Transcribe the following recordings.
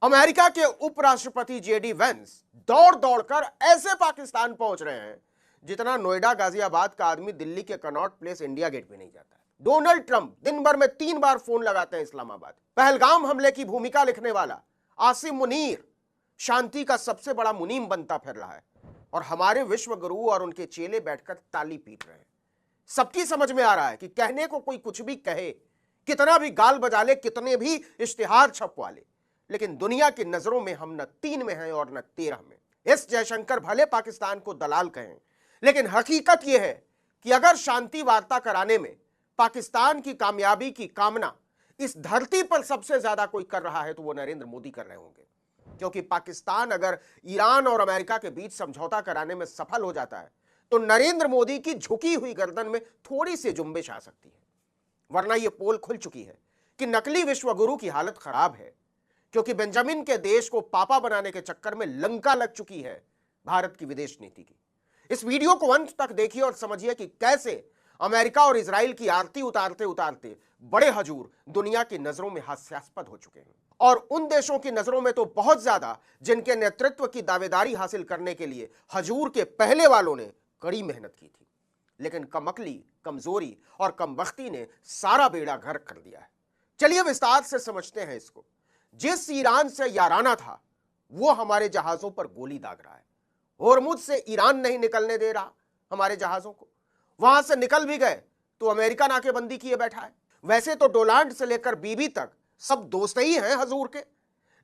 America के उपराष्ट्रपति JD Vance दौड़ दौड़कर ऐसे पाकिस्तान पहुंच रहे हैं जितना नोएडा गाजियाबाद का आदमी दिल्ली के कनॉट प्लेस इंडिया गेट पे नहीं जाता है। डोनाल्ड ट्रंप दिन भर में 3 बार फोन लगाते हैं इस्लामाबाद। पहलगाम हमले की भूमिका लिखने वाला आसिम मुनीर शांति का सबसे बड़ा मुनीम बनता फिर रहा है और हमारे विश्व गुरु और उनके चेले बैठकर ताली पीट रहे हैं। सबकी समझ में आ रहा है कि कहने को कोई कुछ भी कहे, कितना भी गाल बजा ले, कितने भी इश्तिहार छपवा ले, लेकिन दुनिया की नजरों में हम न 3 में हैं और न 13 में। एस जयशंकर भले पाकिस्तान को दलाल कहें, लेकिन हकीकत यह है कि अगर शांति वार्ता कराने में पाकिस्तान की कामयाबी की कामना इस धरती पर सबसे ज्यादा कोई कर रहा है तो वो नरेंद्र मोदी कर रहे होंगे। क्योंकि पाकिस्तान अगर ईरान और अमेरिका के बीच समझौता कराने में सफल हो जाता है तो नरेंद्र मोदी की झुकी हुई गर्दन में थोड़ी सी जुम्बिश आ सकती है। वरना यह पोल खुल चुकी है कि नकली विश्वगुरु की हालत खराब है, क्योंकि बेंजामिन के देश को पापा बनाने के चक्कर में लंका लग चुकी है भारत की विदेश नीति की। इस वीडियो को अंत तक देखिए और समझिए कि कैसे अमेरिका और इजराइल की आरती उतारते उतारते बड़े हजूर दुनिया की नजरों में हास्यास्पद हो चुके हैं, और उन देशों की नजरों में तो बहुत ज्यादा जिनके नेतृत्व की दावेदारी हासिल करने के लिए हजूर के पहले वालों ने कड़ी मेहनत की थी। लेकिन कमअक्ली, कमजोरी और कमबख्ती ने सारा बेड़ा गर्क कर दिया है। चलिए विस्तार से समझते हैं इसको। जिस ईरान से याराना था वो हमारे जहाजों पर गोली दाग रहा है। होर्मुज से ईरान नहीं निकलने दे रहा हमारे जहाजों को, वहां से निकल भी गए तो अमेरिका नाकेबंदी किए बैठा है। वैसे तो डोनाल्ड से लेकर बीबी तक सब दोस्त ही हैं हजूर के,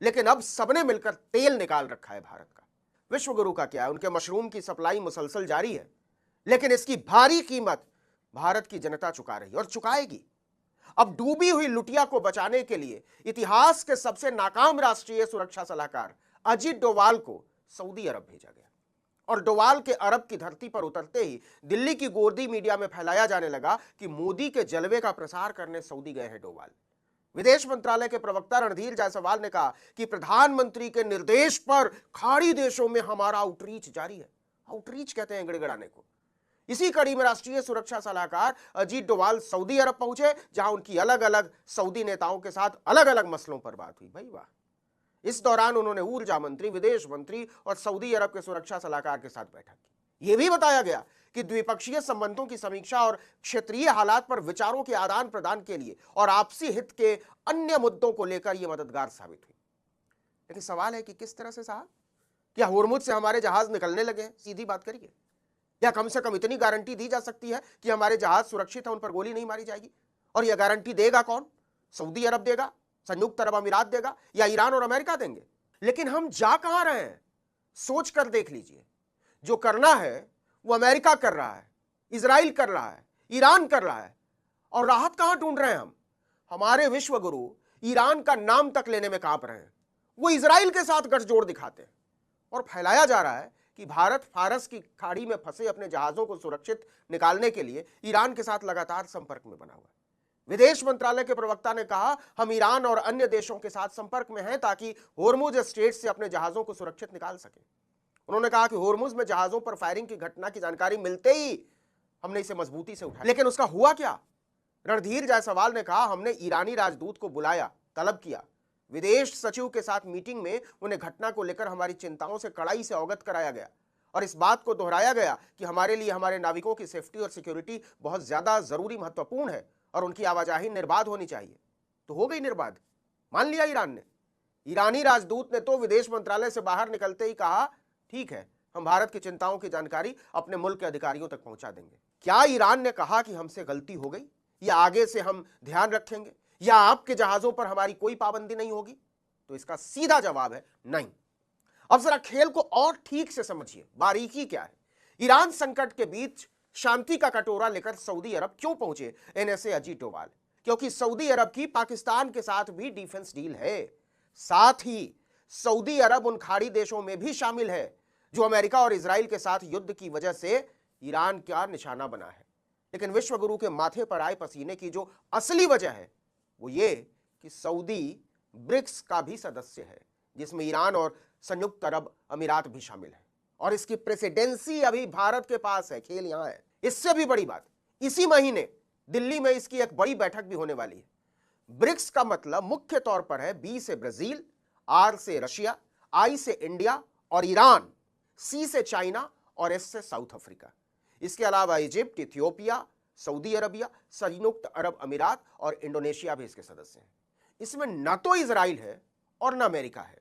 लेकिन अब सबने मिलकर तेल निकाल रखा है भारत का। विश्वगुरु का क्या है, उनके मशरूम की सप्लाई मुसलसल जारी है, लेकिन इसकी भारी कीमत भारत की जनता चुका रही है और चुकाएगी। अब डूबी हुई लुटिया को बचाने के लिए इतिहास के सबसे नाकाम राष्ट्रीय सुरक्षा सलाहकार अजीत डोवाल को सऊदी अरब भेजा गया, और डोवाल के अरब की धरती पर उतरते ही दिल्ली की गोदी मीडिया में फैलाया जाने लगा कि मोदी के जलवे का प्रसार करने सऊदी गए हैं डोवाल। विदेश मंत्रालय के प्रवक्ता रणधीर जायसवाल ने कहा कि प्रधानमंत्री के निर्देश पर खाड़ी देशों में हमारा आउटरीच जारी है। आउटरीच कहते हैं गिड़गिड़ाने को। इसी कड़ी में राष्ट्रीय सुरक्षा सलाहकार अजीत डोवाल सऊदी अरब पहुंचे, जहां उनकी अलग अलग सऊदी नेताओं के साथ अलग अलग मसलों पर बात हुई। भाई वाह। इस दौरान उन्होंने ऊर्जा मंत्री, विदेश मंत्री और सऊदी अरब के सुरक्षा सलाहकार के साथ बैठक की। यह भी बताया गया कि द्विपक्षीय संबंधों की समीक्षा और क्षेत्रीय हालात पर विचारों के आदान प्रदान के लिए और आपसी हित के अन्य मुद्दों को लेकर यह मददगार साबित हुई। लेकिन सवाल है कि किस तरह से साहब? क्या होर्मुज से हमारे जहाज निकलने लगे? सीधी बात करिए। या कम से कम इतनी गारंटी दी जा सकती है कि हमारे जहाज सुरक्षित है, उन पर गोली नहीं मारी जाएगी? और यह गारंटी देगा कौन? सऊदी अरब देगा, संयुक्त अरब अमीरात देगा, या ईरान और अमेरिका देंगे? लेकिन हम जा कहां रहे हैं सोच कर देख लीजिए। जो करना है वो अमेरिका कर रहा है, इजराइल कर रहा है, ईरान कर रहा है, और राहत कहां ढूंढ रहे हैं हम? हमारे विश्व गुरु ईरान का नाम तक लेने में कांप रहे हैं। वो इजराइल के साथ गठजोड़ दिखाते हैं, और फैलाया जा रहा है कि भारत फारस की खाड़ी में फंसे अपने जहाजों को सुरक्षित निकालने के लिए ईरान के साथ लगातार संपर्क में बना हुआ है। विदेश मंत्रालय के प्रवक्ता ने कहा, हम ईरान और अन्य देशों के साथ संपर्क में हैं ताकि होर्मुज स्ट्रेट से अपने जहाजों को सुरक्षित निकाल सके। उन्होंने कहा कि होर्मुज में जहाजों पर फायरिंग की घटना की जानकारी मिलते ही हमने इसे मजबूती से उठाया। लेकिन उसका हुआ क्या? रणधीर जायसवाल ने कहा, हमने ईरानी राजदूत को बुलाया, तलब किया, विदेश सचिव के साथ मीटिंग में उन्हें घटना को लेकर हमारी चिंताओं से कड़ाई से अवगत कराया गया और इस बात को दोहराया गया कि हमारे लिए हमारे नाविकों की सेफ्टी और सिक्योरिटी बहुत ज्यादा जरूरी, महत्वपूर्ण है और उनकी आवाजाही निर्बाध होनी चाहिए। तो हो गई निर्बाध, मान लिया ईरान ने। ईरानी राजदूत ने तो विदेश मंत्रालय से बाहर निकलते ही कहा, ठीक है, हम भारत की चिंताओं की जानकारी अपने मुल्क के अधिकारियों तक पहुंचा देंगे। क्या ईरान ने कहा कि हमसे गलती हो गई, या आगे से हम ध्यान रखेंगे, या आपके जहाजों पर हमारी कोई पाबंदी नहीं होगी? तो इसका सीधा जवाब है नहीं। अब जरा खेल को और ठीक से समझिए, बारीकी क्या है। ईरान संकट के बीच शांति का कटोरा लेकर सऊदी अरब क्यों पहुंचे एनएसए अजीत डोवाल? क्योंकि सऊदी अरब की पाकिस्तान के साथ भी डिफेंस डील है। साथ ही सऊदी अरब उन खाड़ी देशों में भी शामिल है जो अमेरिका और इजराइल के साथ युद्ध की वजह से ईरान का निशाना बना है। लेकिन विश्वगुरु के माथे पर आए पसीने की जो असली वजह है वो ये कि सऊदी ब्रिक्स का भी सदस्य है, जिसमें ईरान और संयुक्त अरब अमीरात भी शामिल है, और इसकी प्रेसिडेंसी अभी भारत के पास है। खेल यहां है। इससे भी बड़ी बात, इसी महीने दिल्ली में इसकी एक बड़ी बैठक भी होने वाली है। ब्रिक्स का मतलब मुख्य तौर पर है बी से ब्राजील, आर से रशिया, आई से इंडिया और ईरान, सी से चाइना और एस से साउथ अफ्रीका। इसके अलावा इजिप्ट, इथियोपिया, सऊदी अरबिया, संयुक्त अरब अमीरात और इंडोनेशिया भी इसके सदस्य हैं। इसमें न तो इजराइल है और न अमेरिका है।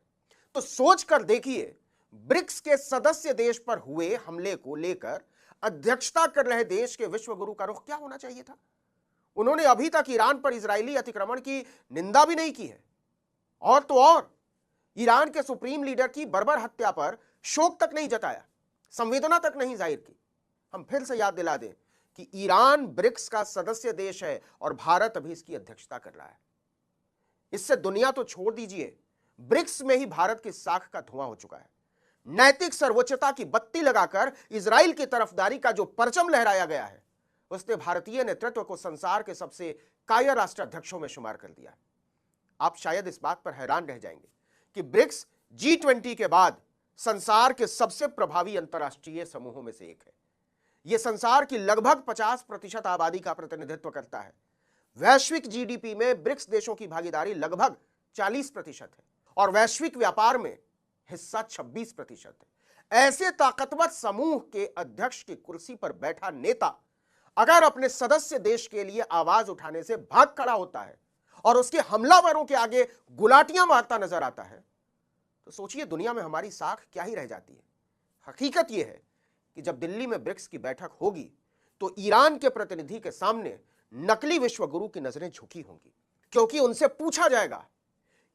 तो सोच कर देखिए, ब्रिक्स के सदस्य देश पर हुए हमले को लेकर अध्यक्षता कर रहे देश के विश्व गुरु का रुख क्या होना चाहिए था? उन्होंने अभी तक ईरान पर इजरायली अतिक्रमण की निंदा भी नहीं की है, और तो और ईरान के सुप्रीम लीडर की बर्बर हत्या पर शोक तक नहीं जताया, संवेदना तक नहीं जाहिर की। हम फिर से याद दिला दें कि ईरान ब्रिक्स का सदस्य देश है और भारत अभी इसकी अध्यक्षता कर रहा है। इससे दुनिया तो छोड़ दीजिए, ब्रिक्स में ही भारत की साख का धुआं हो चुका है। नैतिक सर्वोच्चता की बत्ती लगाकर इजराइल की तरफदारी का जो परचम लहराया गया है, उसने भारतीय नेतृत्व को संसार के सबसे कायर राष्ट्राध्यक्षों में शुमार कर दिया है। आप शायद इस बात पर हैरान रह जाएंगे कि ब्रिक्स G20 के बाद संसार के सबसे प्रभावी अंतर्राष्ट्रीय समूहों में से एक है। यह संसार की लगभग 50% आबादी का प्रतिनिधित्व करता है। वैश्विक जीडीपी में ब्रिक्स देशों की भागीदारी लगभग 40% है और वैश्विक व्यापार में हिस्सा 26% है। ऐसे ताकतवर समूह के अध्यक्ष की कुर्सी पर बैठा नेता अगर अपने सदस्य देश के लिए आवाज उठाने से भाग खड़ा होता है और उसके हमलावरों के आगे गुलाटियां मारता नजर आता है, तो सोचिए दुनिया में हमारी साख क्या ही रह जाती है। हकीकत यह है कि जब दिल्ली में ब्रिक्स की बैठक होगी तो ईरान के प्रतिनिधि के सामने नकली विश्व गुरु की नजरें झुकी होंगी, क्योंकि उनसे पूछा जाएगा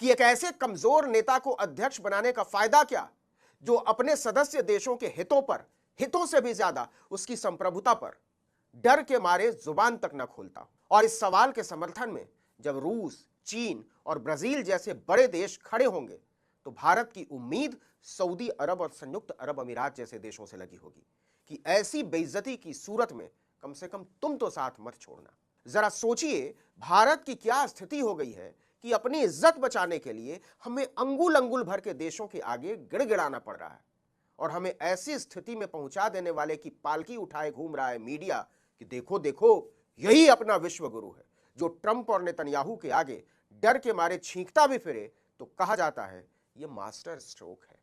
कि एक ऐसे कमजोर नेता को अध्यक्ष बनाने का फायदा क्या, जो अपने सदस्य देशों के हितों से भी ज्यादा उसकी संप्रभुता पर डर के मारे जुबान तक न खोलता हो। और इस सवाल के समर्थन में जब रूस, चीन और ब्राजील जैसे बड़े देश खड़े होंगे तो भारत की उम्मीद सऊदी अरब और संयुक्त अरब अमीरात जैसे देशों से लगी होगी कि ऐसी बेइज्जती की सूरत में कम से कम तुम तो साथ मत छोड़ना। जरा सोचिए भारत की क्या स्थिति हो गई है कि अपनी इज्जत बचाने के लिए हमें अंगुल अंगुल भर के देशों के आगे गिड़गिड़ाना पड़ रहा है, और हमें ऐसी स्थिति में पहुंचा देने वाले की पालकी उठाए घूम रहा है मीडिया कि देखो देखो यही अपना विश्व गुरु है, जो ट्रंप और नेतन्याहू के आगे डर के मारे छींकता भी फिरे तो कहा जाता है ये मास्टर स्ट्रोक है।